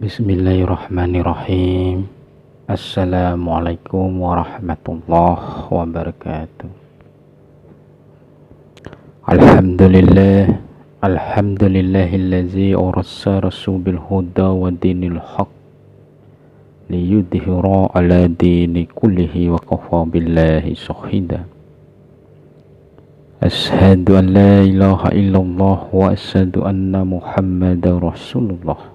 Bismillahirrahmanirrahim. Assalamualaikum warahmatullahi wabarakatuh. Alhamdulillahillazi arsala bil huda wa dinil haq liyudhhira ala dini kullihi wa kafa billahi shahida. Ashhadu an la ilaha illallah wa ashhadu anna Muhammadar Rasulullah.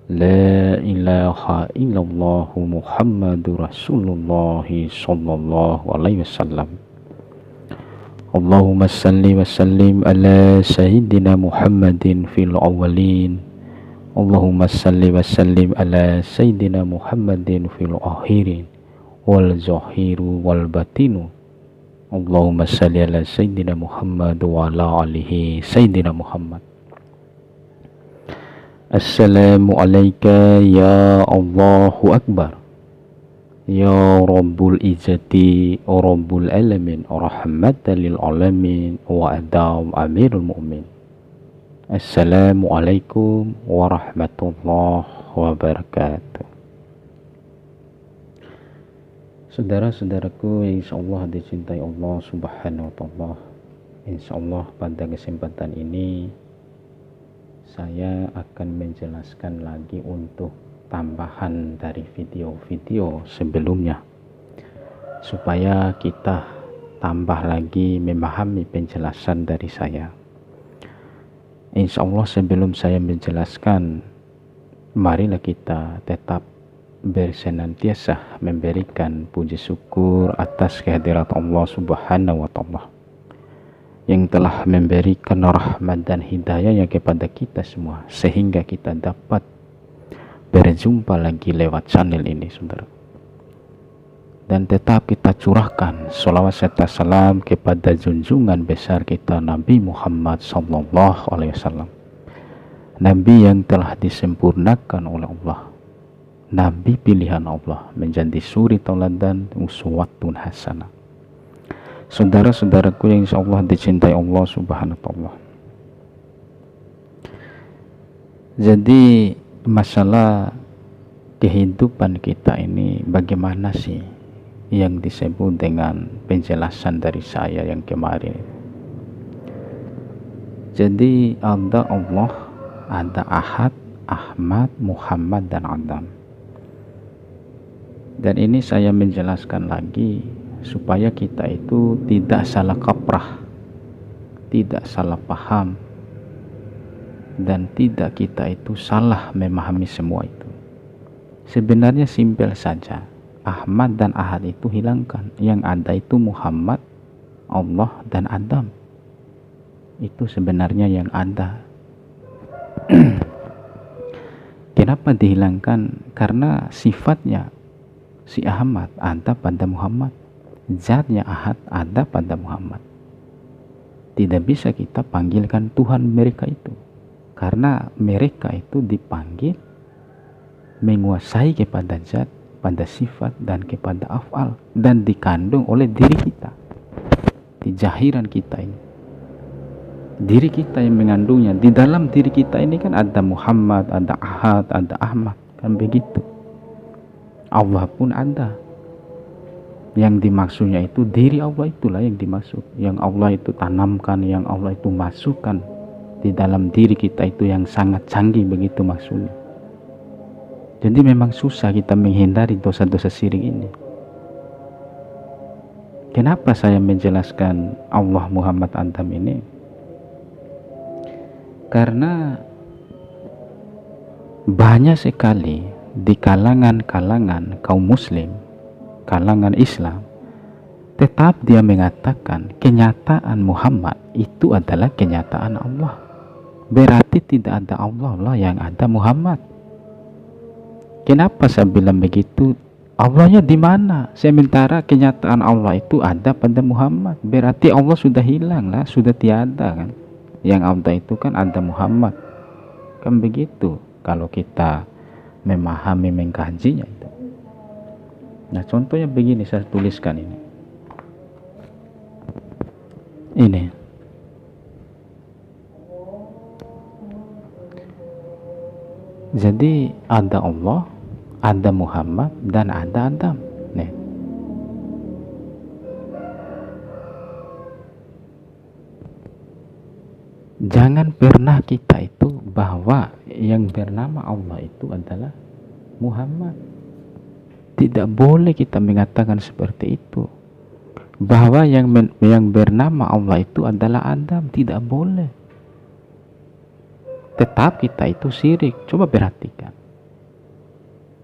La ilaha illallah Muhammadur Rasulullah sallallahu alaihi wasallam. Allahumma salli wa sallim ala sayyidina Muhammadin fil awwalin. Allahumma salli wa sallim ala sayyidina Muhammadin fil akhirin wal zahiru wal batinu. Allahumma salli ala sayyidina Muhammad wa ala alihi sayyidina Muhammad. Assalamu alayka ya Allahu Akbar, ya Rabbul Izzati wa Rabbul Alamin, rahmatan lil alamin wa adam amirul mu'min. Assalamu alaikum warahmatullahi wabarakatuh. Saudara-saudaraku yang insyaallah dicintai Allah subhanahu wa ta'ala, insyaallah pada kesempatan ini saya akan menjelaskan lagi untuk tambahan dari video-video sebelumnya supaya kita tambah lagi memahami penjelasan dari saya. Insya Allah sebelum saya menjelaskan, marilah kita tetap bersenantiasa memberikan puji syukur atas kehadirat Allah subhanahu wa ta'ala yang telah memberikan rahmat dan hidayahnya kepada kita semua sehingga kita dapat berjumpa lagi lewat channel ini, saudara. Dan tetap kita curahkan sholawat serta salam kepada junjungan besar kita Nabi Muhammad sallallahu alaihi wasallam, Nabi yang telah disempurnakan oleh Allah, Nabi pilihan Allah, menjadi suri tauladan uswatun hasanah. Saudara-saudaraku yang insyaallah dicintai Allah subhanahu wa ta'ala. Jadi masalah kehidupan kita ini bagaimana sih yang disebut dengan penjelasan dari saya yang kemarin. Jadi ada Allah, ada Ahad, Ahmad, Muhammad, dan Adam. Dan ini saya menjelaskan lagi supaya kita itu tidak salah kaprah, tidak salah paham, dan tidak kita itu salah memahami semua itu. Sebenarnya simpel saja. Ahmad dan Ahad itu hilangkan. Yang ada itu Muhammad, Allah, dan Adam. Itu sebenarnya yang ada. Kenapa dihilangkan? Karena sifatnya si Ahmad ada pada Muhammad, zatnya Ahad ada pada Muhammad. Tidak bisa kita panggilkan Tuhan mereka itu, karena mereka itu dipanggil menguasai kepada zat, pada sifat, dan kepada af'al, dan dikandung oleh diri kita, di jahiran kita ini. Diri kita yang mengandungnya. Di dalam diri kita ini kan ada Muhammad, ada Ahad, ada Ahmad, kan begitu. Allah pun ada. Yang dimaksudnya itu diri Allah itulah yang dimaksud, yang Allah itu tanamkan, yang Allah itu masukkan di dalam diri kita itu, yang sangat canggih begitu maksudnya. Jadi memang susah kita menghindari dosa-dosa syirik ini. Kenapa saya menjelaskan Allah, Muhammad, Adam ini? Karena banyak sekali di kalangan kaum muslim, kalangan Islam, tetap dia mengatakan kenyataan Muhammad itu adalah kenyataan Allah. Berarti tidak ada Allah lah, yang ada Muhammad. Kenapa saya bilang begitu? Allahnya di mana? Sementara kenyataan Allah itu ada pada Muhammad. Berarti Allah sudah hilang lah, sudah tiada kan? Yang ada itu kan ada Muhammad. Kan begitu kalau kita memahami, mengkajinya itu. Nah, contohnya begini, saya tuliskan ini. Jadi ada Allah, ada Muhammad, dan ada Adam. Nih. Jangan pernah kita itu bahwa yang bernama Allah itu adalah Muhammad. Tidak boleh kita mengatakan seperti itu. Bahwa yang bernama Allah itu adalah Adam. Tidak boleh. Tetap kita itu syirik. Coba perhatikan.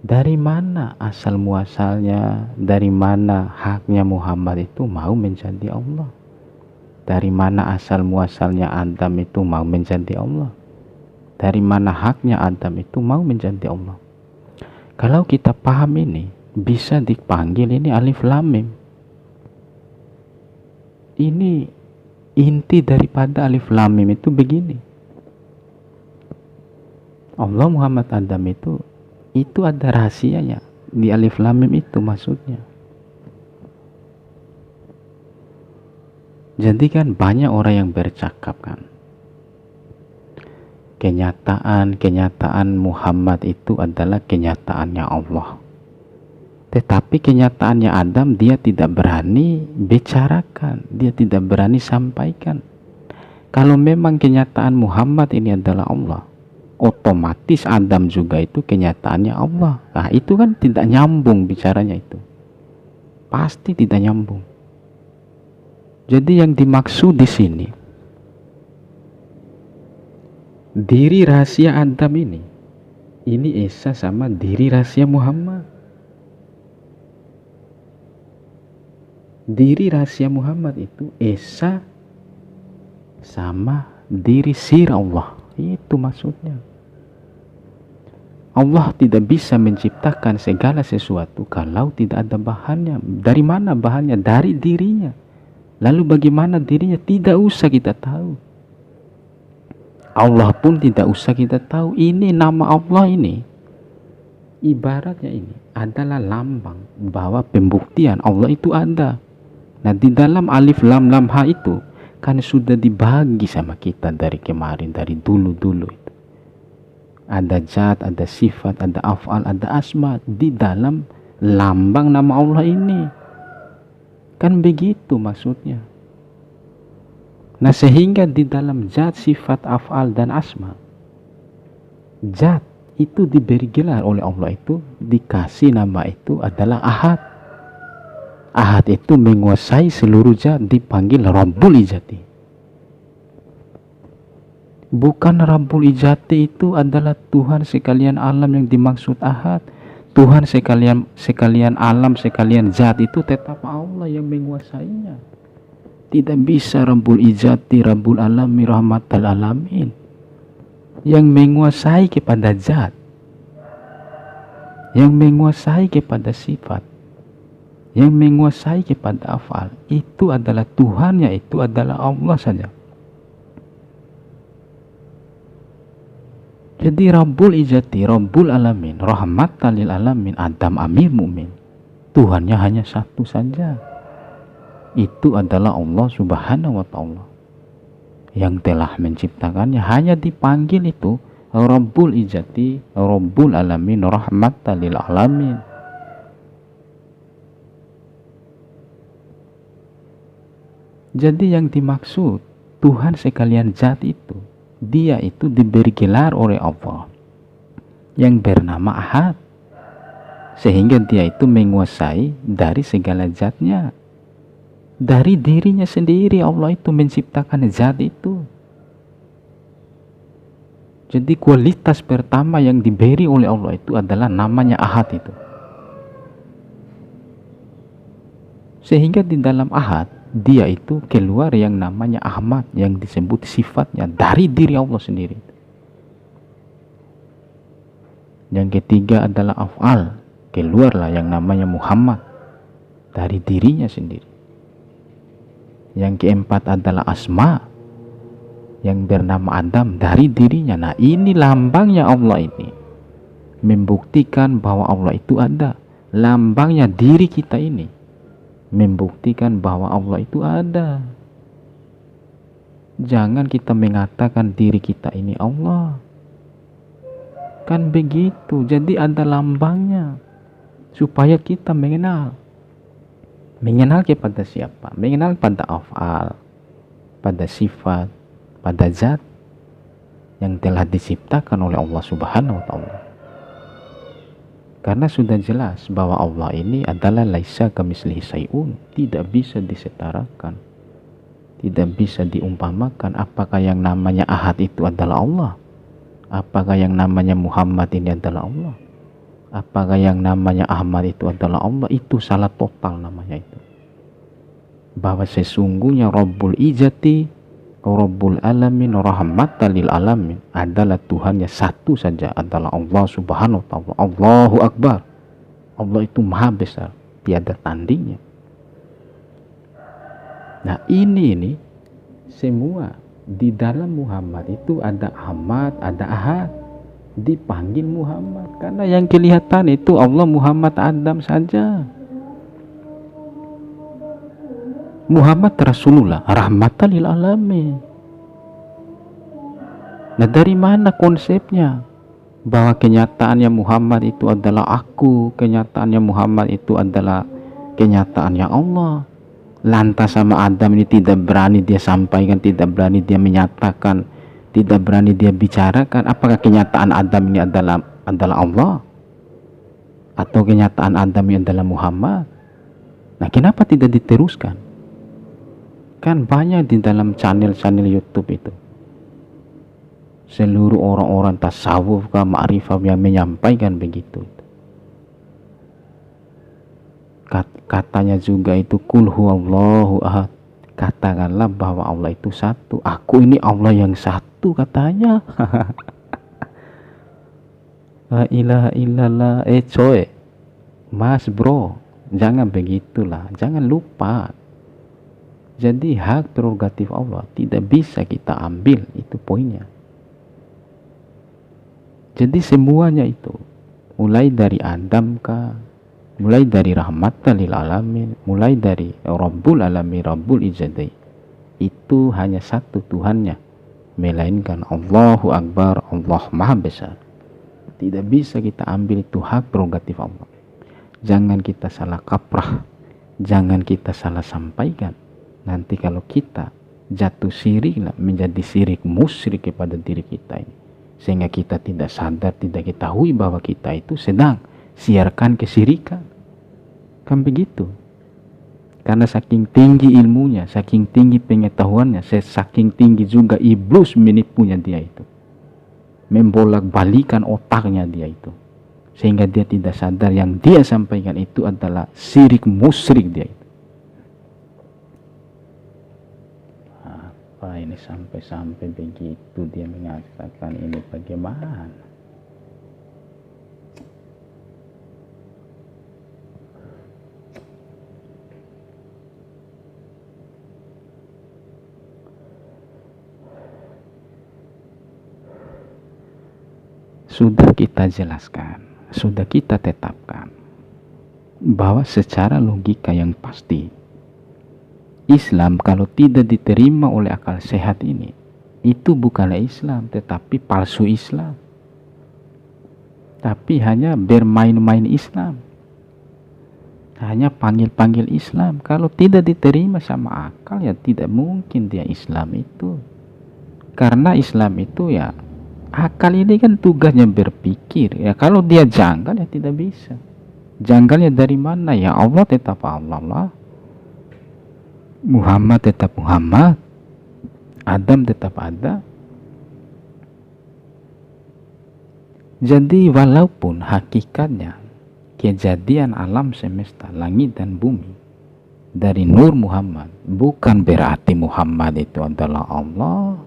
Dari mana asal muasalnya, dari mana haknya Muhammad itu mau menjadi Allah? Dari mana asal muasalnya Adam itu mau menjadi Allah? Dari mana haknya Adam itu mau menjadi Allah? Kalau kita paham ini, bisa dipanggil ini alif lam mim. Ini inti daripada alif lam mim itu begini. Allah, Muhammad, Adam itu ada rahasianya di alif lam mim itu maksudnya. Jadi kan banyak orang yang bercakap kan, kenyataan Muhammad itu adalah kenyataannya Allah. Tetapi kenyataannya Adam dia tidak berani bicarakan, dia tidak berani sampaikan. Kalau memang kenyataan Muhammad ini adalah Allah, otomatis Adam juga itu kenyataannya Allah. Nah itu kan tidak nyambung bicaranya itu. Pasti tidak nyambung. Jadi yang dimaksud di sini, diri rahasia Adam ini esa sama diri rahasia Muhammad. Diri rahasia Muhammad itu esa sama diri sir Allah. Itu maksudnya. Allah tidak bisa menciptakan segala sesuatu kalau tidak ada bahannya. Dari mana bahannya? Dari dirinya. Lalu bagaimana dirinya? Tidak usah kita tahu. Allah pun tidak usah kita tahu. Ini nama Allah ini, ibaratnya ini adalah lambang bahwa pembuktian Allah itu ada. Nah di dalam alif lam lam ha itu kan sudah dibagi sama kita dari kemarin, dari dulu-dulu itu. Ada zat, ada sifat, ada af'al, ada asma di dalam lambang nama Allah ini. Kan begitu maksudnya. Nah sehingga di dalam zat, sifat, af'al, dan asma, zat itu diberi gelar oleh Allah itu, dikasih nama itu adalah Ahad. Ahad itu menguasai seluruh zat, dipanggil Rabbul Izzati. Bukan Rabbul Izzati itu adalah Tuhan sekalian alam yang dimaksud Ahad. Tuhan sekalian alam, sekalian zat itu tetap Allah yang menguasainya. Tidak bisa Rabbul Izzati, Rabbul Alami, Rahmatal Alamin yang menguasai kepada zat, yang menguasai kepada sifat, yang menguasai kepada afal. Itu adalah Tuhannya, itu adalah Allah saja. Jadi Rabbul Izzati, Rabbul Alamin, Rahmatan lil Alamin, Adam Amir Mu'min, Tuhannya hanya satu saja. Itu adalah Allah Subhanahu wa ta'ala yang telah menciptakannya. Hanya dipanggil itu Rabbul Izzati, Rabbul Alamin, Rahmatan lil Alamin. Jadi yang dimaksud Tuhan sekalian zat itu, dia itu diberi gelar oleh Allah yang bernama Ahad, sehingga dia itu menguasai dari segala zatnya. Dari dirinya sendiri Allah itu menciptakan zat itu. Jadi kualitas pertama yang diberi oleh Allah itu adalah namanya Ahad itu. Sehingga di dalam Ahad dia itu keluar yang namanya Ahmad, yang disebut sifatnya dari diri Allah sendiri. Yang ketiga adalah Af'al, keluarlah yang namanya Muhammad dari dirinya sendiri. Yang keempat adalah Asma, yang bernama Adam dari dirinya. Nah ini lambangnya Allah ini, membuktikan bahwa Allah itu ada. Lambangnya diri kita ini membuktikan bahwa Allah itu ada. Jangan kita mengatakan diri kita ini Allah. Kan begitu. Jadi ada lambangnya supaya kita mengenal. Mengenal kepada siapa? Mengenal pada af'al, pada sifat, pada zat yang telah diciptakan oleh Allah Subhanahu wa taala. Karena sudah jelas bahwa Allah ini adalah laisa kamitslihi syai'un, tidak bisa disetarakan, tidak bisa diumpamakan. Apakah yang namanya Ahad itu adalah Allah? Apakah yang namanya Muhammad ini adalah Allah? Apakah yang namanya Ahmad itu adalah Allah? Itu salah total namanya itu. Bahwa sesungguhnya Rabbul Izzati, Rabbul Alamin, Rahmatan lil Alamin adalah Tuhannya satu saja, adalah Allah Subhanahu wa ta'ala. Allahu Akbar. Allah itu maha besar, tiada tandingnya. Nah ini semua di dalam Muhammad itu ada Ahmad, ada Ahad, dipanggil Muhammad karena yang kelihatan itu Allah, Muhammad, Adam saja. Muhammad Rasulullah rahmatan lil alamin. Nah dari mana konsepnya bahwa kenyataannya Muhammad itu adalah aku, kenyataannya Muhammad itu adalah kenyataannya Allah? Lantas sama Adam ini tidak berani dia sampaikan, tidak berani dia menyatakan, tidak berani dia bicarakan. Apakah kenyataan Adam ini adalah Allah? Atau kenyataan Adam ini adalah Muhammad? Nah kenapa tidak diteruskan? Kan banyak di dalam channel-channel YouTube itu. Seluruh orang-orang tasawuf ke ma'rifah yang menyampaikan begitu. Katanya juga itu kul huwallahu ahad. Katakanlah bahwa Allah itu satu. Aku ini Allah yang satu katanya. La ilaha illallah. Coy, mas bro, jangan begitulah, jangan lupa. Jadi hak prerogatif Allah tidak bisa kita ambil, itu poinnya. Jadi semuanya itu, mulai dari Adam kah, mulai dari rahmatan lil alamin, mulai dari Rabbul Alamin, Rabbul Izzati, itu hanya satu Tuhannya, melainkan Allahu Akbar, Allah Maha Besar. Tidak bisa kita ambil itu hak prerogatif Allah. Jangan kita salah kaprah, jangan kita salah sampaikan. Nanti kalau kita jatuh syirik, menjadi syirik musyrik kepada diri kita ini, sehingga kita tidak sadar, tidak ketahui bahwa kita itu sedang siarkan kesyirikan. Kan begitu. Karena saking tinggi ilmunya, saking tinggi pengetahuannya, saking tinggi juga iblis menipunya dia itu, membolak-balikan otaknya dia itu, sehingga dia tidak sadar yang dia sampaikan itu adalah syirik musyrik dia itu. Apa ini sampai begitu dia mengatakan ini bagaimana? Sudah kita jelaskan, sudah kita tetapkan bahwa secara logika yang pasti Islam kalau tidak diterima oleh akal sehat ini, itu bukanlah Islam, tetapi palsu Islam. Tapi hanya bermain-main Islam, hanya panggil-panggil Islam. Kalau tidak diterima sama akal, ya tidak mungkin dia Islam itu. Karena Islam itu ya, akal ini kan tugasnya berpikir. Ya kalau dia janggal ya tidak bisa. Janggalnya dari mana? Ya Allah tetap Allah lah. Muhammad tetap Muhammad, Adam tetap ada. Jadi walaupun hakikatnya kejadian alam semesta, langit dan bumi dari Nur Muhammad, bukan berarti Muhammad itu adalah Allah.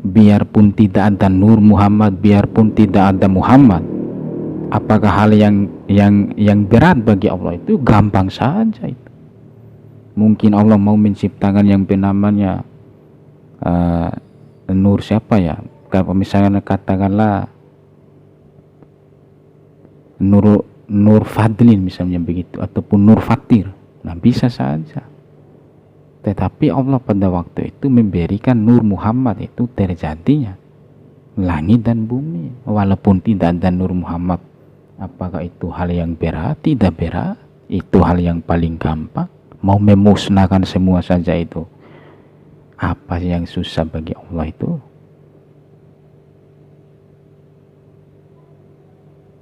Biarpun tidak ada Nur Muhammad, biarpun tidak ada Muhammad, apakah hal yang berat bagi Allah? Itu gampang saja itu. Mungkin Allah mau menciptakan yang bernamanya Nur siapa ya? Kalau misalnya katakanlah Nur Fadlin misalnya begitu, ataupun Nur Fatir, nah bisa saja. Tetapi Allah pada waktu itu memberikan Nur Muhammad itu terjadinya langit dan bumi. Walaupun tidak ada Nur Muhammad, apakah itu hal yang berat? Tidak berat. Itu hal yang paling gampang. Mau memusnahkan semua saja itu. Apa yang susah bagi Allah itu?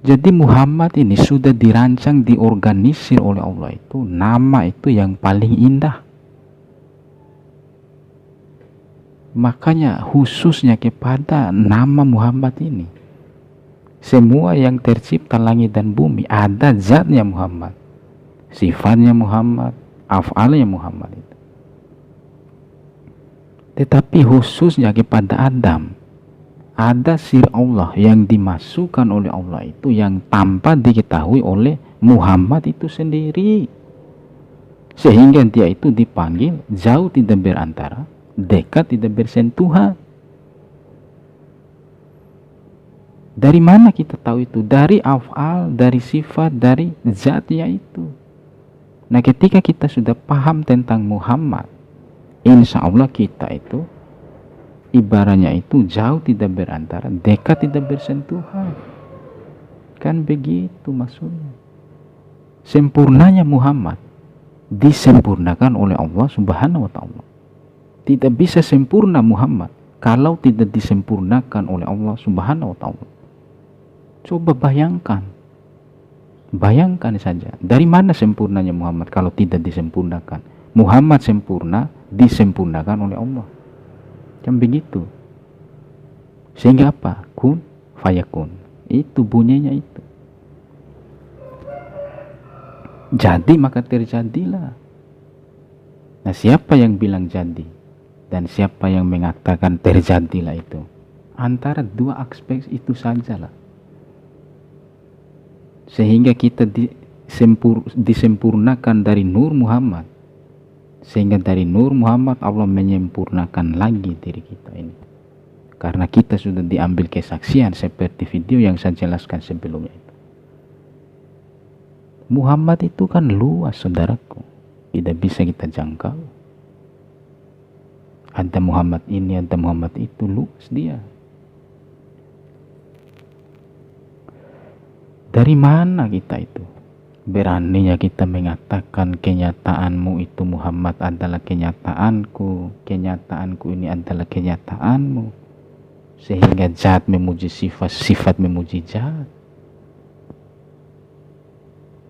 Jadi Muhammad ini sudah dirancang, diorganisir oleh Allah itu. Nama itu yang paling indah. Makanya khususnya kepada nama Muhammad ini. Semua yang tercipta langit dan bumi ada zatnya Muhammad. Sifatnya Muhammad, af'alnya Muhammad itu. Tetapi khususnya kepada Adam, ada sir Allah yang dimasukkan oleh Allah itu yang tanpa diketahui oleh Muhammad itu sendiri. Sehingga dia itu dipanggil jauh tidak berantara, dekat tidak bersentuhan. Dari mana kita tahu itu? Dari af'al, dari sifat, dari zatnya itu. Nah, ketika kita sudah paham tentang Muhammad, insya Allah kita itu ibaratnya itu jauh tidak berantara, dekat tidak bersentuhan. Kan begitu maksudnya. Sempurnanya Muhammad disempurnakan oleh Allah Subhanahu wa ta'ala. Tidak bisa sempurna Muhammad kalau tidak disempurnakan oleh Allah Subhanahu wa ta'ala. Coba bayangkan. Bayangkan saja, dari mana sempurnanya Muhammad kalau tidak disempurnakan? Muhammad sempurna, disempurnakan oleh Allah. Kan begitu. Sehingga apa? Kun fayakun. Itu bunyinya itu. Jadi maka terjadilah. Nah, siapa yang bilang jadi? Dan siapa yang mengatakan terjadilah itu? Antara dua aspek itu sajalah. Sehingga kita disempurnakan dari Nur Muhammad. Sehingga dari Nur Muhammad Allah menyempurnakan lagi diri kita ini. Karena kita sudah diambil kesaksian seperti video yang saya jelaskan sebelumnya itu. Muhammad itu kan luas, saudaraku. Tidak bisa kita jangkau. Ada Muhammad ini, ada Muhammad itu, luas dia. Dari mana kita itu? Beraninya kita mengatakan kenyataanmu itu Muhammad adalah kenyataanku, kenyataanku ini adalah kenyataanmu. Sehingga zat memuji sifat, sifat memuji zat.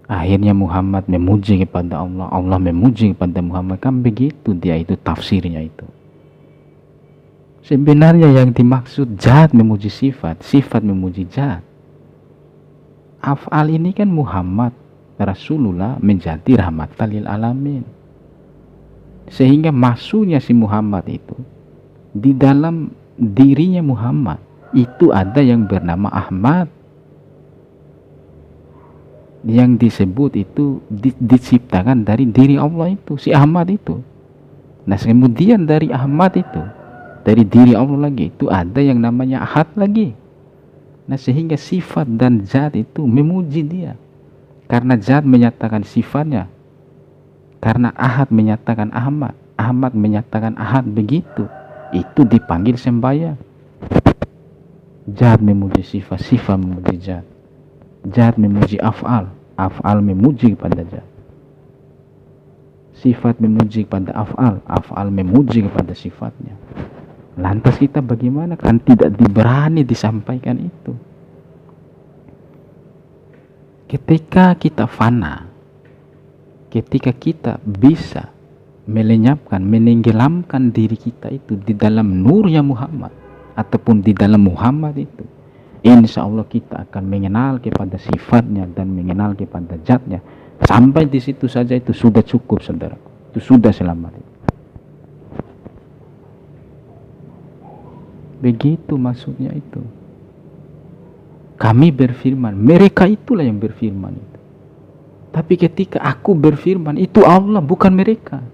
Akhirnya Muhammad memuji kepada Allah, Allah memuji kepada Muhammad. Kan begitu dia itu tafsirnya itu. Sebenarnya yang dimaksud zat memuji sifat, sifat memuji zat. Af'al ini kan Muhammad Rasulullah menjadi rahmatan lil alamin. Sehingga masuknya si Muhammad itu di dalam dirinya Muhammad itu ada yang bernama Ahmad. Yang disebut itu diciptakan dari diri Allah itu, si Ahmad itu. Nah, kemudian dari Ahmad itu, dari diri Allah lagi itu ada yang namanya Ahad lagi. Nah, sehingga sifat dan zat itu memuji dia. Karena zat menyatakan sifatnya. Karena Ahad menyatakan Ahmad. Ahmad menyatakan Ahad, begitu. Itu dipanggil sembahyang. Zat memuji sifat, sifat memuji zat. Zat memuji af'al, af'al memuji kepada zat. Sifat memuji kepada af'al, af'al memuji kepada sifatnya. Lantas kita bagaimana? Kan tidak berani disampaikan itu. Ketika kita fana, ketika kita bisa melenyapkan, menenggelamkan diri kita itu di dalam nurnya Muhammad ataupun di dalam Muhammad itu, insya Allah kita akan mengenal kepada sifatnya dan mengenal kepada zatnya. Sampai di situ saja itu sudah cukup, saudara. Itu sudah selamat. Begitu maksudnya itu. Kami berfirman, mereka itulah yang berfirman itu. Tapi ketika aku berfirman, itu Allah, bukan mereka.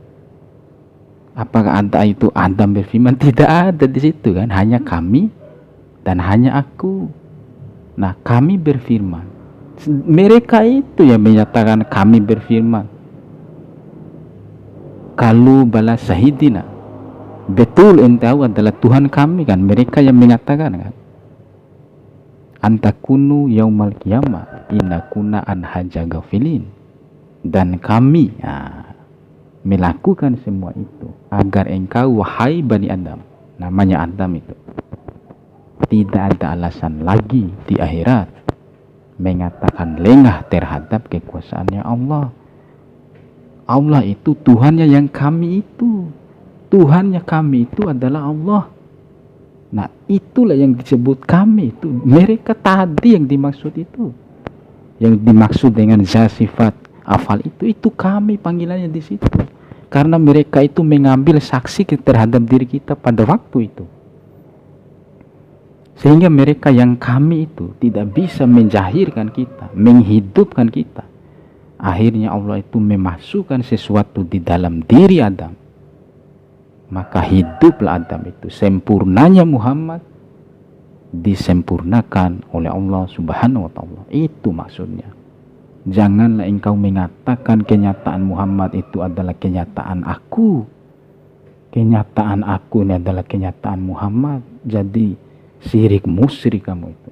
Apakah ada itu Adam berfirman? Tidak ada di situ kan, hanya kami dan hanya aku. Nah, kami berfirman. Mereka itu yang menyatakan kami berfirman. Kalau balas sahidina, betul engkau adalah Tuhan kami kan, mereka yang mengatakan kan. antakunu yaumal qiyamah innakuna anhaja gafilin. Dan kami melakukan semua itu agar engkau, wahai Bani Adam, namanya Adam itu, tidak ada alasan lagi di akhirat mengatakan lengah terhadap kekuasaannya Allah. Allah itu Tuhannya, yang kami itu Tuhannya kami itu adalah Allah. Nah, itulah yang disebut kami itu. Mereka tadi yang dimaksud itu, yang dimaksud dengan zat sifat afal itu kami panggilannya di situ. Karena mereka itu mengambil saksi terhadap diri kita pada waktu itu. Sehingga mereka yang kami itu tidak bisa menjahirkan kita, menghidupkan kita. Akhirnya Allah itu memasukkan sesuatu di dalam diri Adam. Maka hiduplah Adam itu. Sempurnanya Muhammad disempurnakan oleh Allah Subhanahu wa ta'ala. Itu maksudnya. Janganlah engkau mengatakan kenyataan Muhammad itu adalah kenyataan aku. Kenyataan aku ini adalah kenyataan Muhammad. Jadi syirik musyrik kamu itu.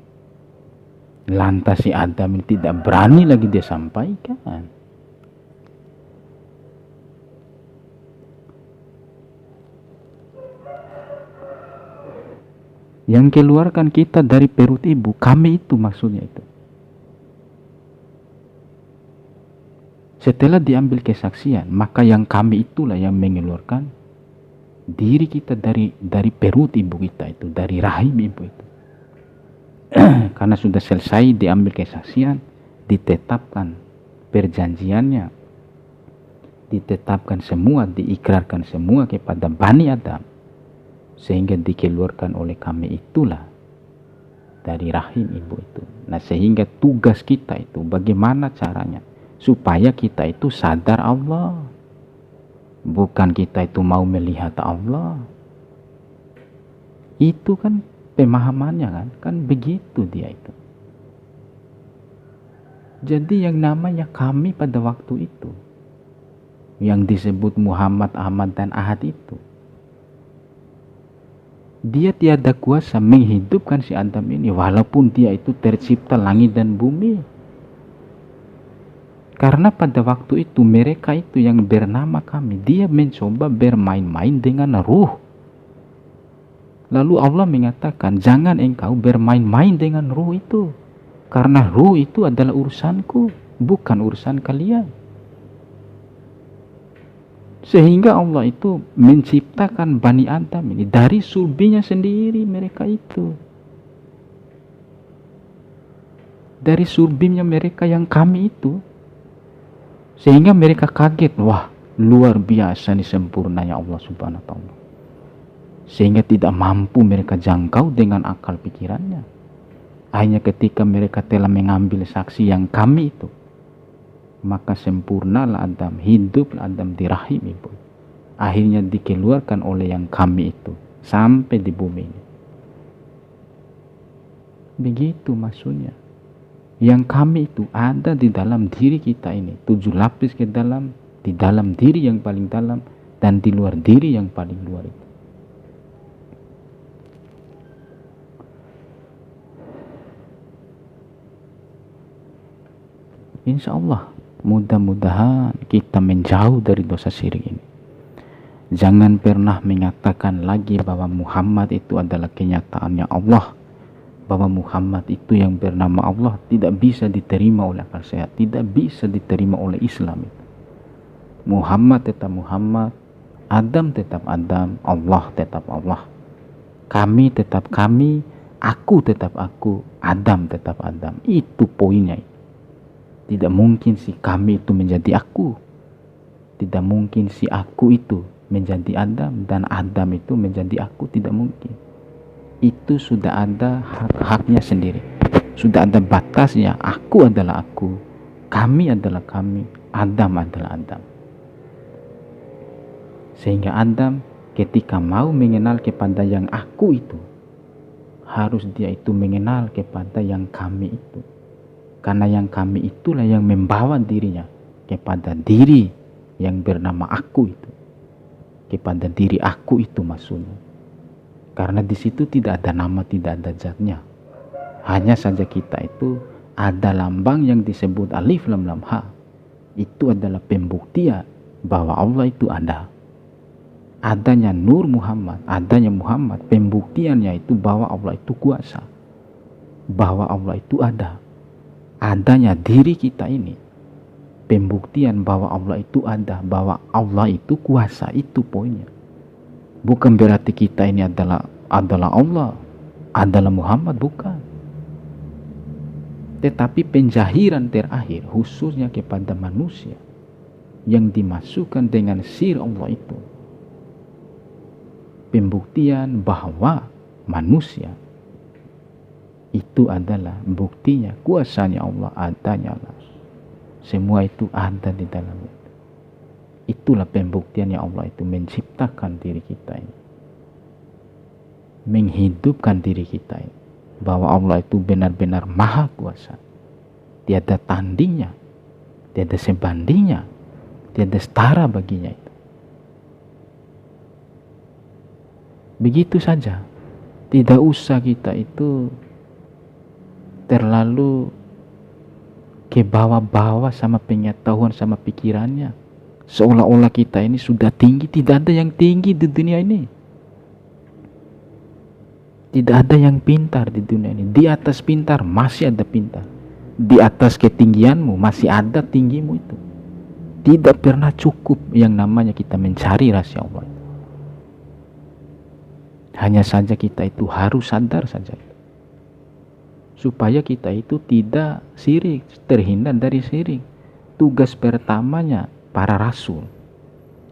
Lantas si Adam ini tidak berani lagi dia sampaikan. Yang keluarkan kita dari perut ibu, kami itu maksudnya itu. Setelah diambil kesaksian, maka yang kami itulah yang mengeluarkan diri kita dari perut ibu kita itu, dari rahim ibu itu. Karena sudah selesai diambil kesaksian, ditetapkan perjanjiannya, ditetapkan semua, diikrarkan semua kepada Bani Adam, sehingga dikeluarkan oleh kami itulah dari rahim ibu itu. Nah, sehingga tugas kita itu bagaimana caranya supaya kita itu sadar Allah, bukan kita itu mau melihat Allah. Itu kan pemahamannya kan begitu dia itu. Jadi yang namanya kami pada waktu itu, yang disebut Muhammad, Ahmad dan Ahad itu, dia tiada kuasa menghidupkan si Adam ini, walaupun dia itu tercipta langit dan bumi. Karena pada waktu itu mereka itu yang bernama kami, dia mencoba bermain-main dengan ruh. Lalu Allah mengatakan, jangan engkau bermain-main dengan ruh itu, karena ruh itu adalah urusanku, bukan urusan kalian. Sehingga Allah itu menciptakan Bani Adam ini dari sulbinya sendiri mereka itu. Dari sulbinya mereka yang kami itu. Sehingga mereka kaget, wah luar biasa nih sempurnanya Allah Subhanahu wa ta'ala. Sehingga tidak mampu mereka jangkau dengan akal pikirannya. Hanya ketika mereka telah mengambil saksi yang kami itu, maka sempurnalah Adam, hiduplah Adam di rahim ibu. Akhirnya dikeluarkan oleh yang kami itu sampai di bumi ini. Begitu maksudnya. Yang kami itu ada di dalam diri kita ini, 7 lapis ke dalam, di dalam diri yang paling dalam, dan di luar diri yang paling luar itu. Insya Allah, mudah-mudahan kita menjauh dari dosa syirik ini. Jangan pernah mengatakan lagi bahwa Muhammad itu adalah kenyataannya Allah, bahwa Muhammad itu yang bernama Allah. Tidak bisa diterima oleh akal sehat, tidak bisa diterima oleh Islam itu. Muhammad tetap Muhammad, Adam tetap Adam, Allah tetap Allah. Kami tetap kami, aku tetap aku, Adam tetap Adam. Itu poinnya itu. Tidak mungkin si kami itu menjadi aku. Tidak mungkin si aku itu menjadi Adam dan Adam itu menjadi aku. Tidak mungkin. Itu sudah ada hak-haknya sendiri. Sudah ada batasnya. Aku adalah aku. Kami adalah kami. Adam adalah Adam. Sehingga Adam ketika mau mengenal kepada yang aku itu, harus dia itu mengenal kepada yang kami itu. Karena yang kami itulah yang membawa dirinya kepada diri yang bernama aku itu. Kepada diri aku itu maksudnya. Karena di situ tidak ada nama, tidak ada zatnya. Hanya saja kita itu ada lambang yang disebut alif lam lam ha. Itu adalah pembuktian bahwa Allah itu ada. Adanya Nur Muhammad, adanya Muhammad, pembuktiannya itu bahwa Allah itu kuasa, bahwa Allah itu ada. Adanya diri kita ini, pembuktian bahwa Allah itu ada, bahwa Allah itu kuasa. Itu poinnya. Bukan berarti kita ini adalah Allah, adalah Muhammad, bukan. Tetapi penjahiran terakhir khususnya kepada manusia yang dimasukkan dengan sir Allah itu, pembuktian bahwa manusia itu adalah buktinya kuasanya Allah, adanya Allah. Semua itu ada di dalam itu. Itulah pembuktiannya Allah itu menciptakan diri kita ini, menghidupkan diri kita ini, bahwa Allah itu benar-benar maha kuasa. Tiada tandingnya, tiada sebandingnya, tiada setara baginya itu. Begitu saja. Tidak usah kita itu terlalu ke bawah-bawah sama pengetahuan, sama pikirannya. Seolah-olah kita ini sudah tinggi. Tidak ada yang tinggi di dunia ini. Tidak ada yang pintar di dunia ini. Di atas pintar masih ada pintar. Di atas ketinggianmu masih ada tinggimu itu. Tidak pernah cukup yang namanya kita mencari rahasia Allah. Hanya saja kita itu harus sadar saja, supaya kita itu tidak syirik, terhindar dari syirik. Tugas pertamanya para rasul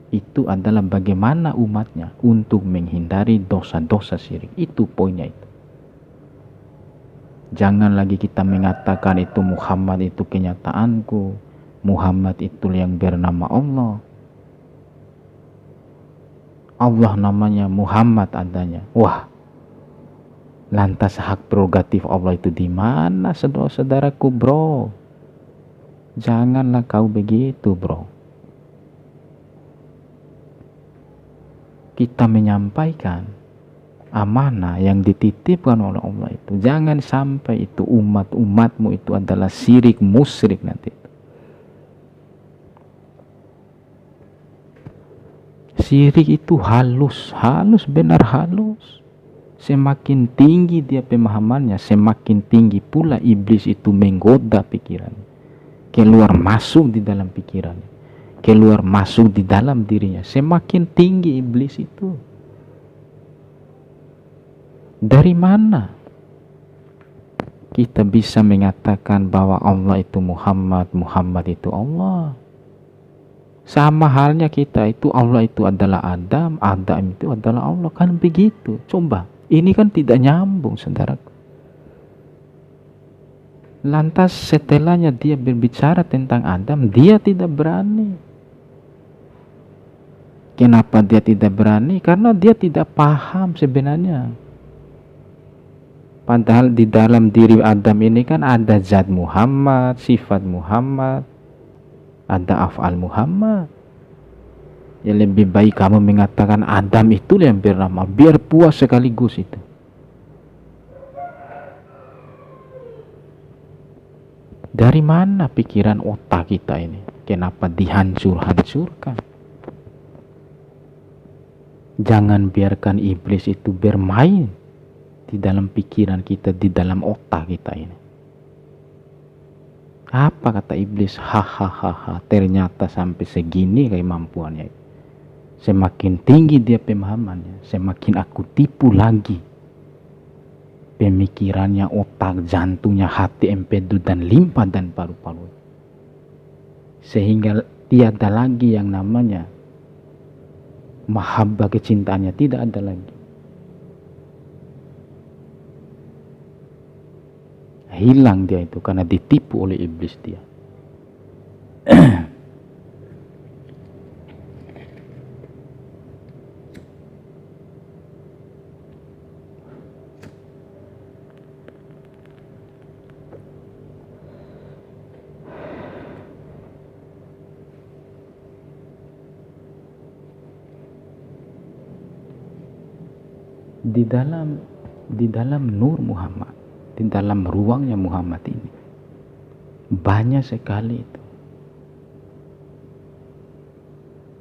itu adalah bagaimana umatnya untuk menghindari dosa-dosa syirik. Itu poinnya itu. Jangan lagi kita mengatakan itu Muhammad itu kenyataanku, Muhammad itu yang bernama Allah. Allah namanya, Muhammad adanya. Wah, lantas hak prerogatif Allah itu di mana, saudara-saudaraku, bro? Janganlah kau begitu, bro. Kita menyampaikan amanah yang dititipkan oleh Allah itu. Jangan sampai itu umatmu itu adalah syirik, musyrik nanti. Syirik itu halus, benar halus. Semakin tinggi dia pemahamannya, semakin tinggi pula iblis itu menggoda pikirannya. Keluar masuk di dalam pikirannya, keluar masuk di dalam dirinya. Semakin tinggi iblis itu. Dari mana kita bisa mengatakan bahwa Allah itu Muhammad, Muhammad itu Allah? Sama halnya kita itu, Allah itu adalah Adam, Adam itu adalah Allah. Kan begitu. Coba, ini kan tidak nyambung, saudaraku. Lantas setelahnya dia berbicara tentang Adam, dia tidak berani. Kenapa dia tidak berani? Karena dia tidak paham sebenarnya. Padahal di dalam diri Adam ini kan ada zat Muhammad, sifat Muhammad, ada af'al Muhammad. Ya lebih baik kamu mengatakan Adam itu yang bernama, biar puas sekaligus itu. Dari mana pikiran otak kita ini? Kenapa dihancur-hancurkan? Jangan biarkan iblis itu bermain di dalam pikiran kita, di dalam otak kita ini. Apa kata iblis? Hahaha, ternyata sampai segini kemampuannya. Semakin tinggi dia pemahamannya, semakin aku tipu lagi. Pemikirannya, otak, jantungnya, hati, empedu, dan limpa, dan paru-paru. Sehingga tiada lagi yang namanya mahabbah, kecintaannya, tidak ada lagi. Hilang dia itu karena ditipu oleh iblis dia. Di dalam Nur Muhammad, di dalam ruangnya Muhammad ini. Banyak sekali itu.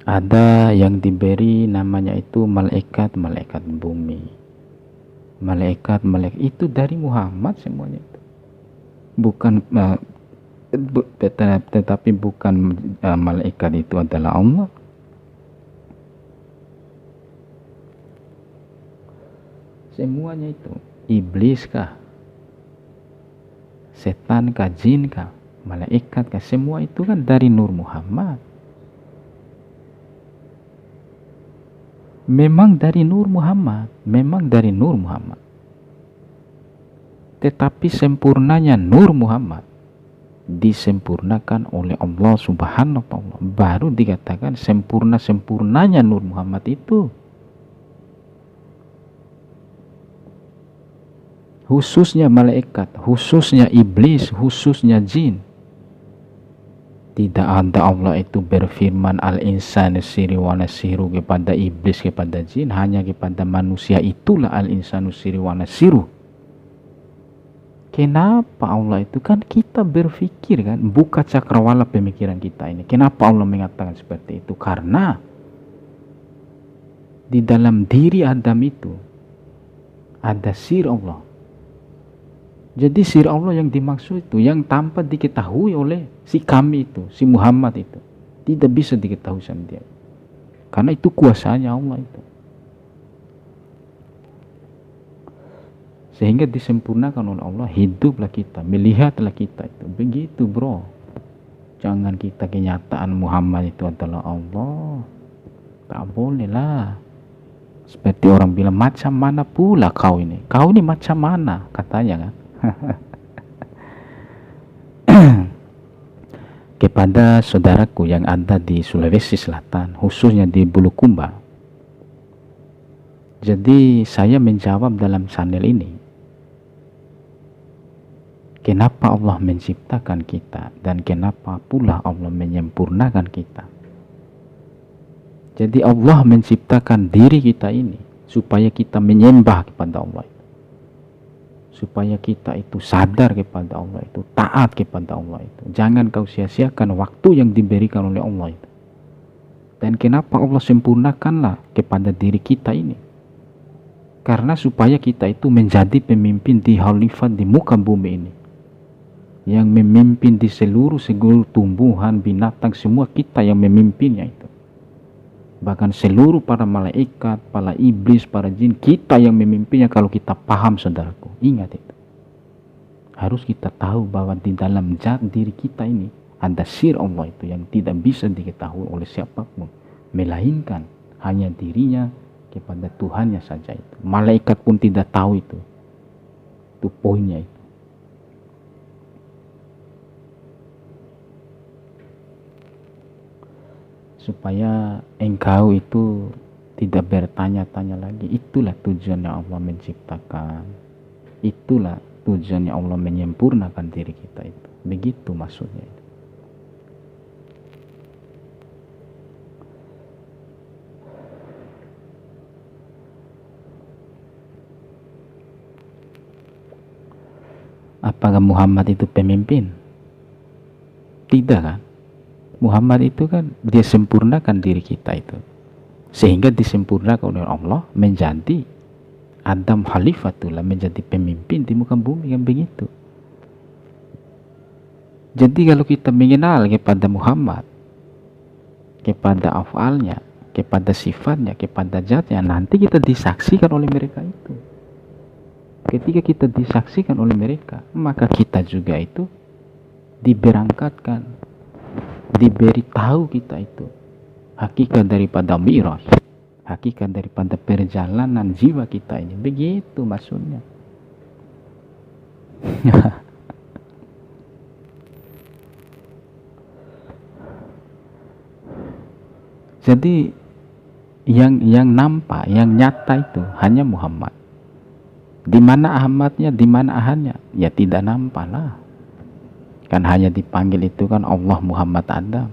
Ada yang diberi namanya itu malaikat bumi. Malaikat itu dari Muhammad semuanya itu. Bukan tetapi bukan malaikat itu adalah Allah. Semuanya itu. Iblis kah? Setan kah? Jin kah? Malaikat kah? Semua itu kan dari Nur Muhammad. Memang dari Nur Muhammad. Tetapi sempurnanya Nur Muhammad disempurnakan oleh Allah Subhanahu wa ta'ala. Baru dikatakan sempurnanya Nur Muhammad itu. Khususnya malaikat, khususnya iblis, khususnya jin. Tidak ada Allah itu berfirman al-insanu siri wa nasiru kepada iblis, kepada jin. Hanya kepada manusia itulah al-insanu siri wa nasiru. Kenapa Allah itu? Kan kita berpikir kan, buka cakrawala pemikiran kita ini. Kenapa Allah mengatakan seperti itu? Karena di dalam diri Adam itu ada sir Allah. Jadi sir Allah yang dimaksud itu yang tanpa diketahui oleh si kami itu, si Muhammad itu. Tidak bisa diketahui sama dia. Karena itu kuasanya Allah itu. Sehingga disempurnakan oleh Allah, hiduplah kita, melihatlah kita itu. Begitu bro. Jangan kita kenyataan Muhammad itu adalah Allah. Tak boleh lah. Seperti orang bilang, macam mana pula kau ini? Kau ini macam mana? Katanya kan. Kepada saudaraku yang ada di Sulawesi Selatan, khususnya di Bulukumba. Jadi saya menjawab dalam channel ini, kenapa Allah menciptakan kita dan kenapa pula Allah menyempurnakan kita. Jadi Allah menciptakan diri kita ini supaya kita menyembah kepada Allah. Supaya kita itu sadar kepada Allah itu, taat kepada Allah itu. Jangan kau sia-siakan waktu yang diberikan oleh Allah itu. Dan kenapa Allah sempurnakanlah kepada diri kita ini? Karena supaya kita itu menjadi pemimpin di khalifah di muka bumi ini. Yang memimpin di seluruh tumbuhan, binatang, semua kita yang memimpinnya itu. Bahkan seluruh para malaikat, para iblis, para jin, kita yang memimpinnya kalau kita paham saudaraku. Ingat itu. Harus kita tahu bahwa di dalam zat diri kita ini ada sir Allah itu yang tidak bisa diketahui oleh siapapun. Melainkan hanya dirinya kepada Tuhannya saja itu. Malaikat pun tidak tahu itu. Itu poinnya itu. Supaya engkau itu tidak bertanya-tanya lagi. Itulah tujuannya Allah menciptakan. Itulah tujuannya Allah menyempurnakan diri kita itu. Begitu maksudnya itu. Apakah Muhammad itu pemimpin? Tidak kan? Muhammad itu kan dia sempurnakan diri kita itu. Sehingga disempurnakan oleh Allah menjadi Adam Khalifatullah, menjadi pemimpin di muka bumi yang begitu. Jadi kalau kita mengenal kepada Muhammad, kepada afalnya, kepada sifatnya, kepada zatnya, nanti kita disaksikan oleh mereka itu. Ketika kita disaksikan oleh mereka, maka kita juga itu diberangkatkan, diberitahu kita itu hakikat daripada Mi'raj, hakikat daripada perjalanan jiwa kita ini. Begitu maksudnya. Jadi yang nampak, yang nyata itu hanya Muhammad. Di mana Ahmadnya, di mana Ahadnya? Ya tidak nampak lah. Kan hanya dipanggil itu kan Allah Muhammad Adam.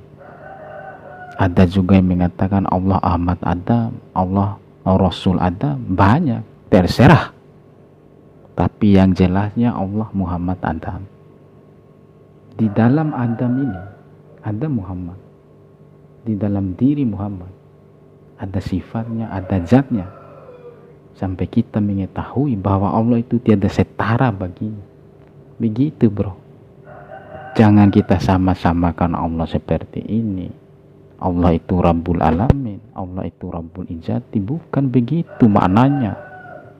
Ada juga yang mengatakan Allah Ahmad Adam, Allah Rasul Adam. Banyak, terserah. Tapi yang jelasnya Allah, Muhammad, Adam. Di dalam Adam ini ada Muhammad. Di dalam diri Muhammad ada sifatnya, ada zatnya. Sampai kita mengetahui bahwa Allah itu tiada setara baginya. Begitu bro. Jangan kita sama-samakan Allah seperti ini. Allah itu Rabbul Alamin, Allah itu Rabbul Izzati. Bukan begitu maknanya.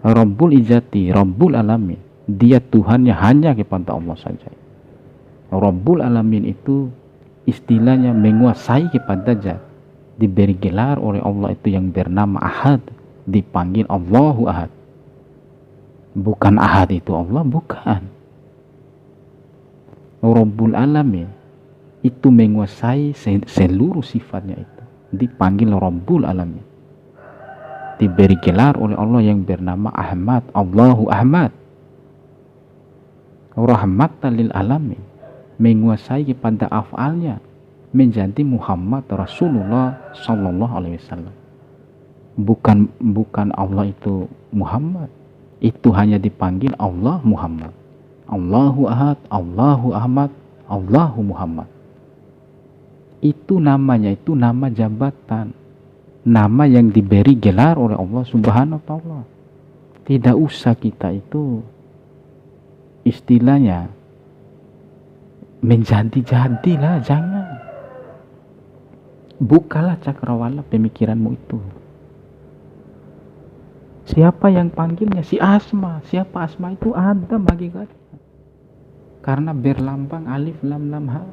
Rabbul Izzati, Rabbul Alamin, dia Tuhannya hanya kepada Allah saja. Rabbul Alamin itu istilahnya menguasai kepada zat. Diberi gelar oleh Allah itu yang bernama Ahad, dipanggil Allahu Ahad. Bukan Ahad itu Allah, bukan. Rabbul Alamin itu menguasai seluruh sifatnya itu, dipanggil Rabbul Alamin. Diberi gelar oleh Allah yang bernama Ahmad, Allahu Ahmad. Rahmatan lil alamin, menguasai kepada af'alnya, menjadi Muhammad Rasulullah Sallallahu Alaihi Wasallam. Bukan Allah itu Muhammad, itu hanya dipanggil Allah Muhammad. Allahu Ahad, Allahu Ahmad, Allahu Muhammad. Itu namanya, itu nama jabatan, nama yang diberi gelar oleh Allah Subhanahu wa Ta'ala. Tidak usah kita itu istilahnya menjadi-jadilah, jangan. Bukalah cakrawala pemikiranmu itu. Siapa yang panggilnya? Si Asma. Siapa Asma itu? Ada bagi kita. Karena berlambang alif lam lam ha.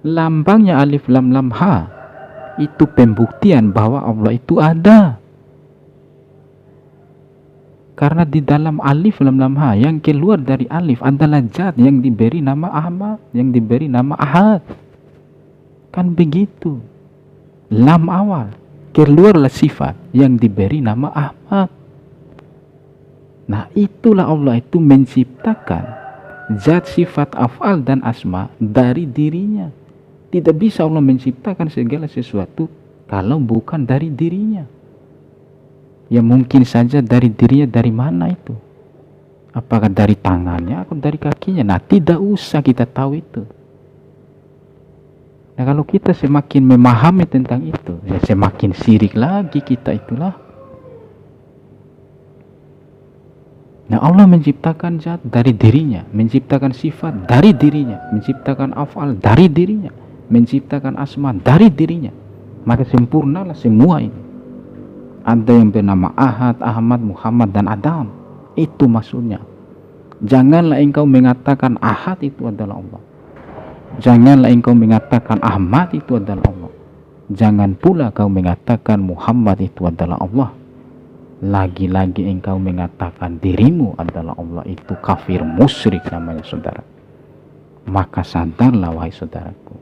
Lambangnya alif lam lam ha itu pembuktian bahwa Allah itu ada. Karena di dalam alif lam lam ha yang keluar dari alif adalah zat yang diberi nama Ahmad, yang diberi nama Ahad. Kan begitu. Lam awal keluarlah sifat yang diberi nama Ahmad. Nah, itulah Allah itu menciptakan zat, sifat, af'al dan asma dari dirinya. Tidak bisa Allah menciptakan segala sesuatu kalau bukan dari dirinya. Ya mungkin saja dari dirinya, dari mana itu? Apakah dari tangannya atau dari kakinya? Nah, tidak usah kita tahu itu. Nah, kalau kita semakin memahami tentang itu, ya semakin syirik lagi kita itulah. Nah, Allah menciptakan zat dari dirinya, menciptakan sifat dari dirinya, menciptakan af'al dari dirinya, menciptakan asma dari dirinya. Maka sempurnalah semua ini. Ada yang bernama Ahad, Ahmad, Muhammad, dan Adam. Itu maksudnya. Janganlah engkau mengatakan Ahad itu adalah Allah. Janganlah engkau mengatakan Ahmad itu adalah Allah. Jangan pula kau mengatakan Muhammad itu adalah Allah. Lagi-lagi engkau mengatakan dirimu adalah Allah, itu kafir musyrik namanya saudara. Maka sadarlah wahai saudaraku,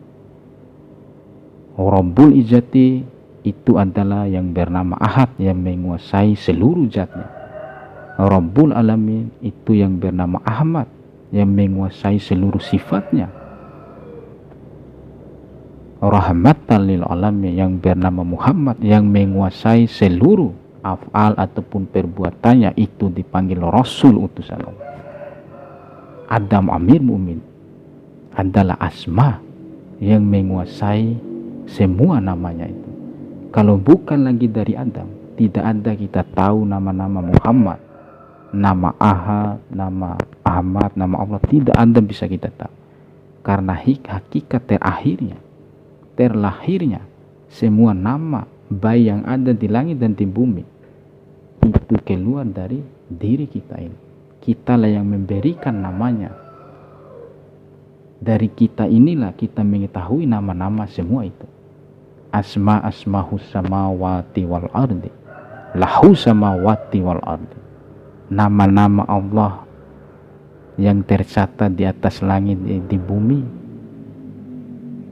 Rabbul Izzati itu adalah yang bernama Ahad, yang menguasai seluruh zatnya. Rabbul Alamin itu yang bernama Ahmad, yang menguasai seluruh sifatnya. Rahmatan lil alamin yang bernama Muhammad, yang menguasai seluruh af'al ataupun perbuatannya, itu dipanggil Rasul utusan Allah. Adam Amir Mu'min adalah asma yang menguasai semua namanya itu. Kalau bukan lagi dari Adam, tidak ada kita tahu nama-nama Muhammad, nama Ahad, nama Ahmad, nama Allah. Tidak ada bisa kita tahu. Karena hakikat terlahirnya semua nama baik yang ada di langit dan di bumi itu keluar dari diri kita ini. Kitalah yang memberikan namanya. Dari kita inilah kita mengetahui nama-nama semua itu. Asma'us samawati wal ardi, lahu samawati wal ardi. Nama-nama Allah yang tercatat di atas langit di bumi,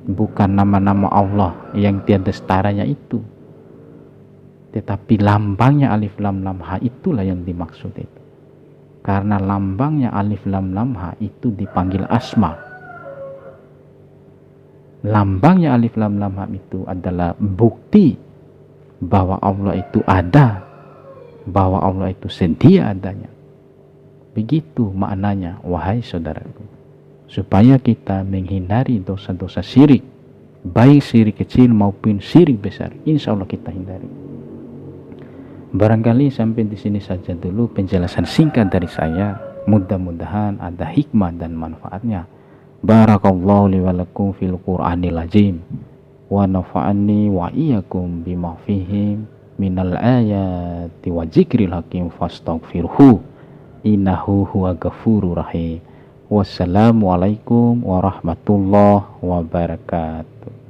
bukan nama-nama Allah yang tiada setaranya itu, tetapi lambangnya alif lam lam ha, itulah yang dimaksud itu. Karena lambangnya alif lam lam ha itu dipanggil asma. Lambangnya alif lam lam ha itu adalah bukti bahwa Allah itu ada, bahwa Allah itu sedia adanya. Begitu maknanya, wahai saudaraku. Supaya kita menghindari dosa-dosa syirik, baik syirik kecil maupun syirik besar, insya Allah kita hindari. Barangkali sampai di sini saja dulu penjelasan singkat dari saya. Mudah-mudahan ada hikmah dan manfaatnya. Barakallahu li wa lakum fil Qur'anil azim wa nafa'ani wa iyyakum bima fihi minal ayati wa dzikril hakim fastaghfirhu innahu huwa ghafurur rahim. Wassalamualaikum warahmatullahi wabarakatuh.